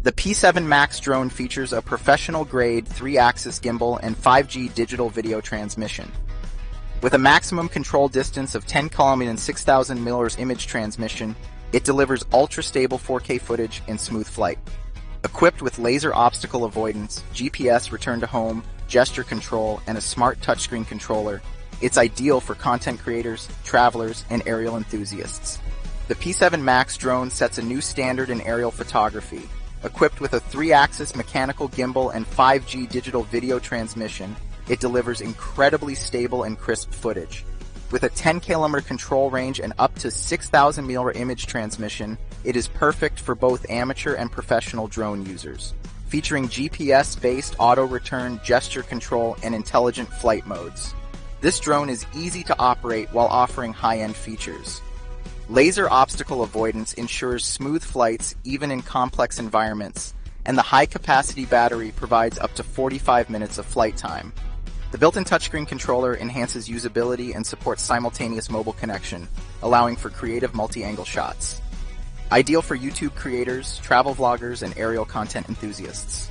The P7 Max drone features a professional-grade 3-axis gimbal and 5G digital video transmission. With a maximum control distance of 10 km and 6,000 millers image transmission, it delivers ultra-stable 4K footage in smooth flight. Equipped with laser obstacle avoidance, GPS return to home, gesture control, and a smart touchscreen controller, it's ideal for content creators, travelers, and aerial enthusiasts. The P7 Max drone sets a new standard in aerial photography. Equipped with a 3-axis mechanical gimbal and 5G digital video transmission, it delivers incredibly stable and crisp footage. With a 10 km control range and up to 6,000 millers image transmission, it is perfect for both amateur and professional drone users. Featuring GPS-based auto-return, gesture control, and intelligent flight modes. This drone is easy to operate while offering high-end features. Laser obstacle avoidance ensures smooth flights even in complex environments, and the high-capacity battery provides up to 45 minutes of flight time. The built-in touchscreen controller enhances usability and supports simultaneous mobile connection, allowing for creative multi-angle shots. Ideal for YouTube creators, travel vloggers, and aerial content enthusiasts.